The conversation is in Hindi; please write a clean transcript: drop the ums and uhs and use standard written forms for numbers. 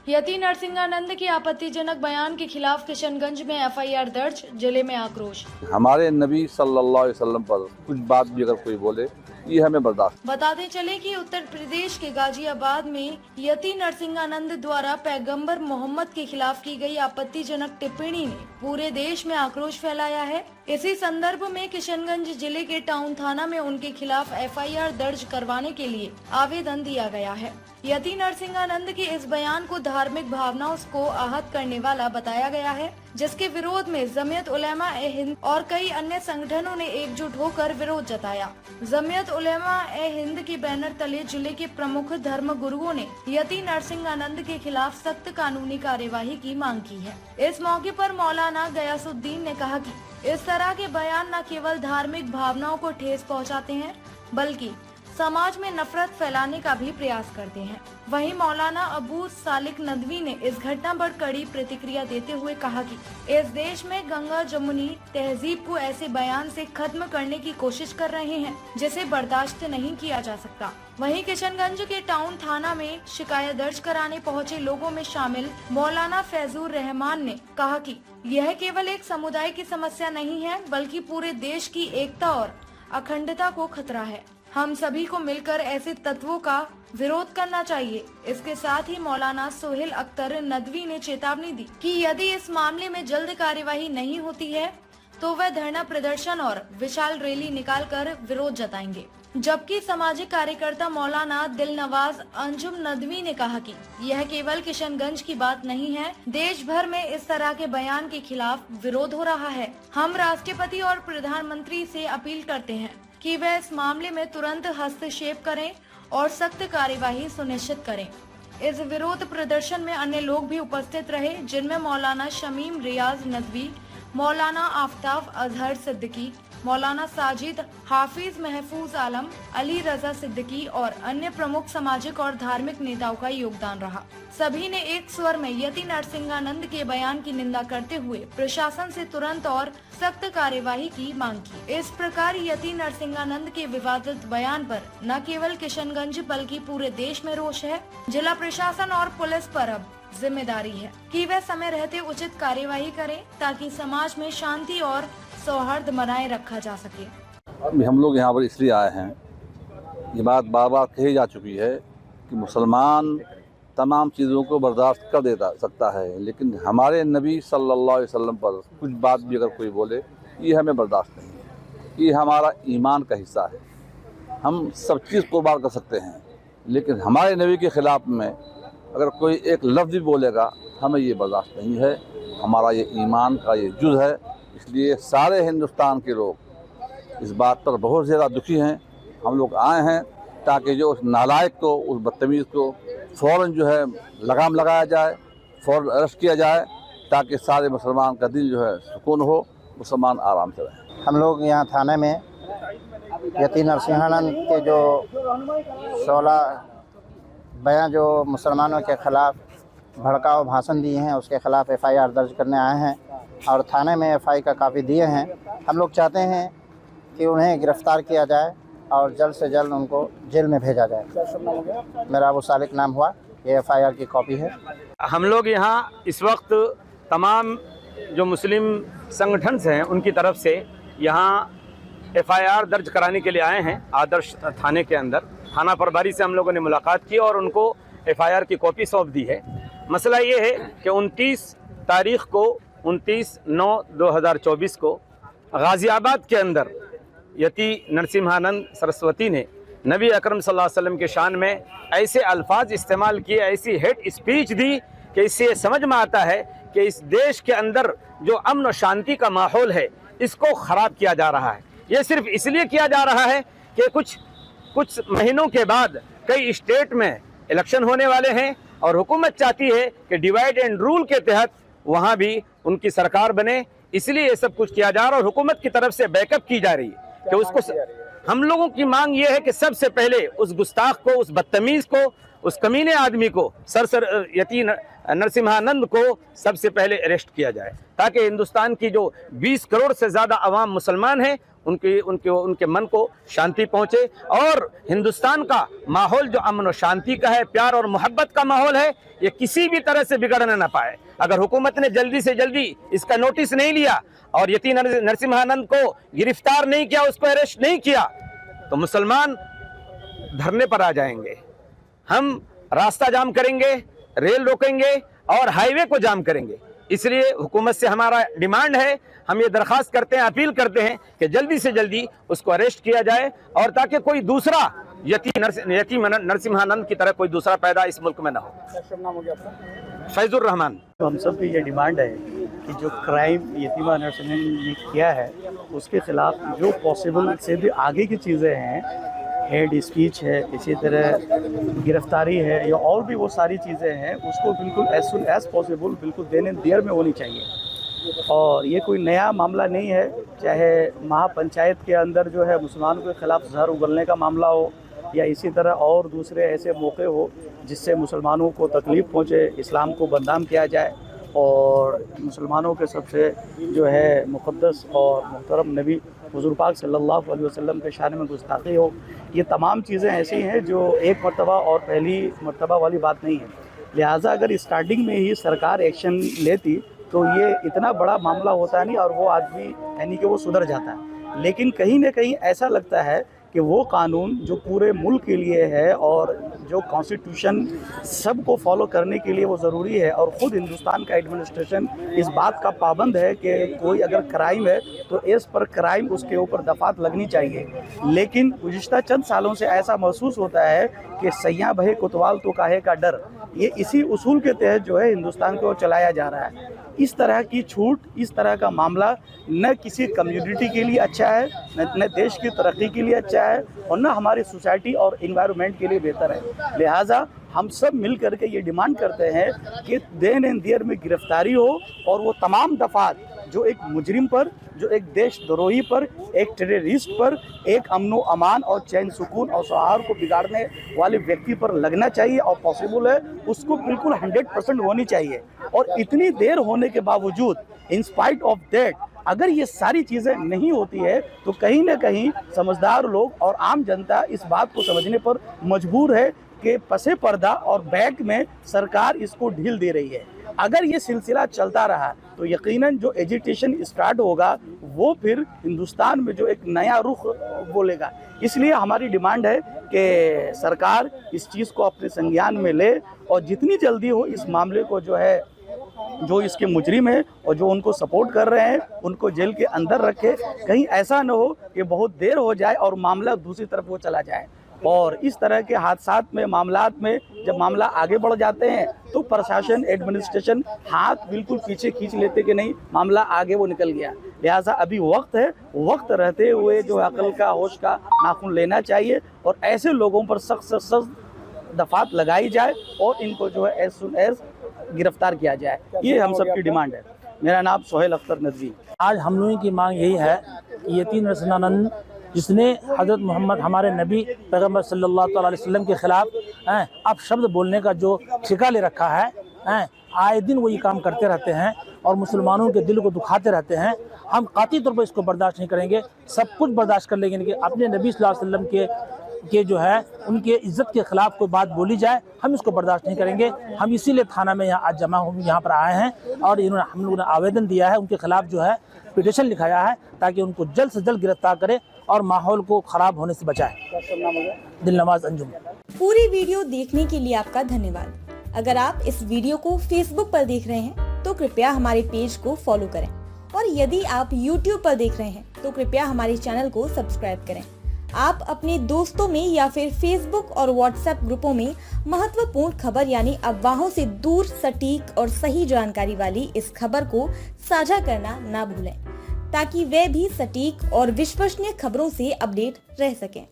यति नरसिंहानंद के आपत्तिजनक बयान के खिलाफ किशनगंज में एफआईआर दर्ज, जिले में आक्रोश। हमारे नबी सल्लल्लाहु अलैहि वसल्लम पर कुछ बात भी अगर कोई बोले, ये हमें बर्दाश्त। बताते चले कि उत्तर प्रदेश के गाजियाबाद में यति नरसिंहानंद द्वारा पैगंबर मोहम्मद के खिलाफ की गई आपत्तिजनक टिप्पणी ने पूरे देश में आक्रोश फैलाया है। इसी संदर्भ में किशनगंज जिले के टाउन थाना में उनके खिलाफ एफआईआर दर्ज करवाने के लिए आवेदन दिया गया है। यति नरसिंहानंद के इस बयान को धार्मिक भावनाओं को आहत करने वाला बताया गया है, जिसके विरोध में जमीयत उलेमा ए हिंद और कई अन्य संगठनों ने एकजुट होकर विरोध जताया। जमीयत उलेमा ए हिंद के बैनर तले जिले के प्रमुख धर्म गुरुओं ने यति नरसिंहानंद के खिलाफ सख्त कानूनी कार्यवाही की मांग की है। इस मौके पर मौलाना गयासुद्दीन ने कहा कि इस तरह के बयान न केवल धार्मिक भावनाओं को ठेस पहुंचाते हैं, बल्कि समाज में नफरत फैलाने का भी प्रयास करते हैं। वहीं मौलाना अबू सालिक नदवी ने इस घटना पर कड़ी प्रतिक्रिया देते हुए कहा कि इस देश में गंगा जमुनी तहजीब को ऐसे बयान से खत्म करने की कोशिश कर रहे हैं, जिसे बर्दाश्त नहीं किया जा सकता। वहीं किशनगंज के टाउन थाना में शिकायत दर्ज कराने पहुंचे लोगों में शामिल मौलाना फैजुर रहमान ने कहा कि यह केवल एक समुदाय की समस्या नहीं है, बल्कि पूरे देश की एकता और अखंडता को खतरा है। हम सभी को मिलकर ऐसे तत्वों का विरोध करना चाहिए। इसके साथ ही मौलाना सोहेल अख्तर नदवी ने चेतावनी दी कि यदि इस मामले में जल्द कार्यवाही नहीं होती है तो वह धरना प्रदर्शन और विशाल रैली निकालकर विरोध जताएंगे। जबकि सामाजिक कार्यकर्ता मौलाना दिलनवाज अंजुम नदवी ने कहा कि यह केवल किशनगंज की बात नहीं है, देश भर में इस तरह के बयान के खिलाफ विरोध हो रहा है। हम राष्ट्रपति और प्रधानमंत्री से अपील करते हैं कि वह इस मामले में तुरंत हस्तक्षेप करें और सख्त कार्यवाही सुनिश्चित करें। इस विरोध प्रदर्शन में अन्य लोग भी उपस्थित रहे, जिनमें मौलाना शमीम रियाज नदवी, मौलाना आफ्ताब अजहर सिद्दीकी, मौलाना साजिद, हाफिज महफूज आलम, अली रजा सिद्दीकी और अन्य प्रमुख सामाजिक और धार्मिक नेताओं का योगदान रहा। सभी ने एक स्वर में यति नरसिंहानंद के बयान की निंदा करते हुए प्रशासन से तुरंत और सख्त कार्यवाही की मांग की। इस प्रकार यति नरसिंहानंद के विवादित बयान पर न केवल किशनगंज बल्कि पूरे देश में रोष है। जिला प्रशासन और पुलिस पर अब जिम्मेदारी है कि वह समय रहते उचित कार्यवाही करें, ताकि समाज में शांति और सौहार्द बनाए रखा जा सके। हम लोग यहाँ पर इसलिए आए हैं, ये बात बार बार कही जा चुकी है कि मुसलमान तमाम चीज़ों को बर्दाश्त कर देता सकता है, लेकिन हमारे नबी सल्लल्लाहु अलैहि वसल्लम पर कुछ बात भी अगर कोई बोले, ये हमें बर्दाश्त नहीं है। ये हमारा ईमान का हिस्सा है। हम सब चीज़ को बार कर सकते हैं, लेकिन हमारे नबी के ख़िलाफ़ में अगर कोई एक लफ्ज़ भी बोलेगा, हमें ये बर्दाश्त नहीं है। हमारा ये ईमान का ये जुज़ है। इसलिए सारे हिंदुस्तान के लोग इस बात पर बहुत ज़्यादा दुखी हैं। हम लोग आए हैं ताकि जो उस नालायक को, उस बदतमीज़ को फ़ौरन जो है लगाम लगाया जाए, फ़ौरन अरेस्ट किया जाए, ताकि सारे मुसलमान का दिल जो है सुकून हो, मुसलमान आराम से रहें। हम लोग यहाँ थाने में यति नरसिंहानंद के जो 16 बयान जो मुसलमानों के ख़िलाफ़ भड़काऊ भाषण दिए हैं, उसके ख़िलाफ़ एफआईआर दर्ज करने आए हैं और थाने में एफआई का काफ़ी दिए हैं। हम लोग चाहते हैं कि उन्हें गिरफ़्तार किया जाए और जल्द से जल्द उनको जेल में भेजा जाए। मेरा अबू सालिक नाम हुआ, ये एफआईआर की कॉपी है। हम लोग यहाँ इस वक्त तमाम जो मुस्लिम संगठन हैं उनकी तरफ से यहाँ एफआईआर दर्ज कराने के लिए आए हैं आदर्श थाने के अंदर। थाना प्रभारी से हम लोगों ने मुलाकात की और उनको एफआईआर की कॉपी सौंप दी है। मसला ये है कि 29 तारीख को 29/9/2024 को गाज़ियाबाद के अंदर यति नरसिंहानंद सरस्वती ने नबी अकरम सल्लल्लाहु अलैहि वसल्लम के शान में ऐसे अल्फाज इस्तेमाल किए, ऐसी हेट स्पीच दी कि इससे ये समझ में आता है कि इस देश के अंदर जो अमन और शांति का माहौल है, इसको ख़राब किया जा रहा है। ये सिर्फ इसलिए किया जा रहा है कि कुछ महीनों के बाद कई स्टेट में इलेक्शन होने वाले हैं और हुकूमत चाहती है कि डिवाइड एंड रूल के तहत वहाँ भी उनकी सरकार बने, इसलिए ये सब कुछ किया जा रहा है और हुकूमत की तरफ से बैकअप की जा रही है कि उसको। हम लोगों की मांग ये है कि सबसे पहले उस गुस्ताख को, उस बदतमीज़ को, उस कमीने आदमी को, यति नरसिंहानंद को सबसे पहले अरेस्ट किया जाए, ताकि हिंदुस्तान की जो 20 करोड़ से ज़्यादा अवाम मुसलमान हैं उनके मन को शांति पहुंचे और हिंदुस्तान का माहौल जो अमन और शांति का है, प्यार और मोहब्बत का माहौल है, ये किसी भी तरह से बिगड़ने ना पाए। अगर हुकूमत ने जल्दी से जल्दी इसका नोटिस नहीं लिया और यति नरसिम्हानंद को गिरफ्तार नहीं किया, उसको अरेस्ट नहीं किया, तो मुसलमान धरने पर आ जाएंगे। हम रास्ता जाम करेंगे, रेल रोकेंगे और हाईवे को जाम करेंगे। इसलिए हुकूमत से हमारा डिमांड है, हम ये दरख्वास्त करते हैं, अपील करते हैं कि जल्दी से जल्दी उसको अरेस्ट किया जाए और ताकि कोई दूसरा यति नरसिम्हानंद की तरह कोई दूसरा पैदा इस मुल्क में ना हो। फैजुर रहमान। तो हम सब की ये डिमांड है कि जो क्राइम यतीमा नरसिम्हानंद ने किया है उसके खिलाफ जो पॉसिबल से भी आगे की चीज़ें हैं, हेड स्पीच है, इसी तरह गिरफ्तारी है या और भी वो सारी चीज़ें हैं, उसको बिल्कुल एज सुन एज पॉसिबल बिल्कुल देने देर में होनी चाहिए। और ये कोई नया मामला नहीं है, चाहे महापंचायत के अंदर जो है मुसलमानों के ख़िलाफ़ जहर उगलने का मामला हो या इसी तरह और दूसरे ऐसे मौके हो जिससे मुसलमानों को तकलीफ़ पहुँचे, इस्लाम को बदनाम किया जाए और मुसलमानों के सबसे जो है मुक़द्दस और मोहतरम नबी हुज़ूर पाक सल्लल्लाहु अलैहि वसल्लम के शान में गुस्ताखी हो, ये तमाम चीज़ें ऐसी हैं जो एक मरतबा और पहली मरतबा वाली बात नहीं है। लिहाजा अगर स्टार्टिंग में ही सरकार एक्शन लेती तो ये इतना बड़ा मामला होता नहीं और वो आदमी यानी कि वो सुधर जाता है। लेकिन कहीं ना कहीं ऐसा लगता है कि वो कानून जो पूरे मुल्क के लिए है और जो कॉन्स्टिट्यूशन सबको फॉलो करने के लिए वो ज़रूरी है और ख़ुद हिंदुस्तान का एडमिनिस्ट्रेशन इस बात का पाबंद है कि कोई अगर क्राइम है तो एज पर क्राइम उसके ऊपर दफ़ात लगनी चाहिए। लेकिन गुज़िश्ता चंद सालों से ऐसा महसूस होता है कि सैयां भये कोतवाल तो काहे का डर, ये इसी उसूल के तहत जो है हिंदुस्तान को चलाया जा रहा है। इस तरह की छूट, इस तरह का मामला न किसी कम्युनिटी के लिए अच्छा है, न देश की तरक्की के लिए अच्छा है और न हमारी सोसाइटी और इन्वायरमेंट के लिए बेहतर है। लिहाजा हम सब मिल कर के ये डिमांड करते हैं कि देन एंड देयर में गिरफ्तारी हो और वो तमाम दफ़ात जो एक मुजरिम पर, जो एक देशद्रोही पर, एक टेररिस्ट पर, एक अमन व अमान और चैन सुकून और सौहार्द को बिगाड़ने वाले व्यक्ति पर लगना चाहिए और पॉसिबल है उसको बिल्कुल 100% होनी चाहिए। और इतनी देर होने के बावजूद इन स्पाइट ऑफ दैट अगर ये सारी चीज़ें नहीं होती है तो कहीं ना कहीं समझदार लोग और आम जनता इस बात को समझने पर मजबूर है कि पसे पर्दा और बैक में सरकार इसको ढील दे रही है। अगर ये सिलसिला चलता रहा तो यकीनन जो एजिटेशन स्टार्ट होगा वो फिर हिंदुस्तान में जो एक नया रुख बोलेगा। इसलिए हमारी डिमांड है कि सरकार इस चीज़ को अपने संज्ञान में ले और जितनी जल्दी हो इस मामले को जो है, जो इसके मुजरिम है और जो उनको सपोर्ट कर रहे हैं उनको जेल के अंदर रखे। कहीं ऐसा न हो कि बहुत देर हो जाए और मामला दूसरी तरफ वो चला जाए। और इस तरह के हादसात में, मामलात में जब मामला आगे बढ़ जाते हैं तो प्रशासन, एडमिनिस्ट्रेशन हाथ बिल्कुल पीछे खींच लेते कि नहीं मामला आगे वो निकल गया। लिहाजा अभी वक्त है, वक्त रहते हुए जो अकल का, होश का नाखून लेना चाहिए और ऐसे लोगों पर सख्त दफात लगाई जाए और इनको जो है एज सुन एज गिरफ्तार किया जाए। ये हम सब की डिमांड है। मेरा नाम सोहेल अख्तर नदवी। आज हम लोगों की मांग यही है कि यति नरसिम्हानंद जिसने हज़रत मोहम्मद हमारे नबी पैगम्बर सल्लल्लाहु अलैहि वसल्लम के ख़िलाफ़ अपशब्द बोलने का जो ठेका ले रखा है, आए दिन वो ये काम करते रहते हैं और मुसलमानों के दिल को दुखाते रहते हैं। हम काती तौर पर इसको बर्दाश्त नहीं करेंगे, सब कुछ बर्दाश्त कर लेंगे कि अपने नबी सल्लल्लाहु अलैहि वसल्लम के जो है उनके इज़्ज़त के ख़िलाफ़ कोई बात बोली जाए, हम इसको बर्दाश्त नहीं करेंगे। हम इसीलिए थाना में यहाँ आज जमा हो यहाँ पर आए हैं और हम लोगों ने आवेदन दिया है, उनके ख़िलाफ़ जो है पिटीशन लिखाया है ताकि उनको जल्द से जल्द गिरफ्तार करे और माहौल को ख़राब होने से बचाए। दिलनवाज अंजुम। पूरी वीडियो देखने के लिए आपका धन्यवाद। अगर आप इस वीडियो को फेसबुक पर देख रहे हैं तो कृपया हमारे पेज को फॉलो करें और यदि आप यूट्यूब पर देख रहे हैं तो कृपया हमारे चैनल को सब्सक्राइब करें। आप अपने दोस्तों में या फिर फेसबुक और व्हाट्सएप ग्रुपों में महत्वपूर्ण खबर यानी अफवाहों से दूर सटीक और सही जानकारी वाली इस खबर को साझा करना ना भूलें ताकि वे भी सटीक और विश्वसनीय खबरों से अपडेट रह सकें।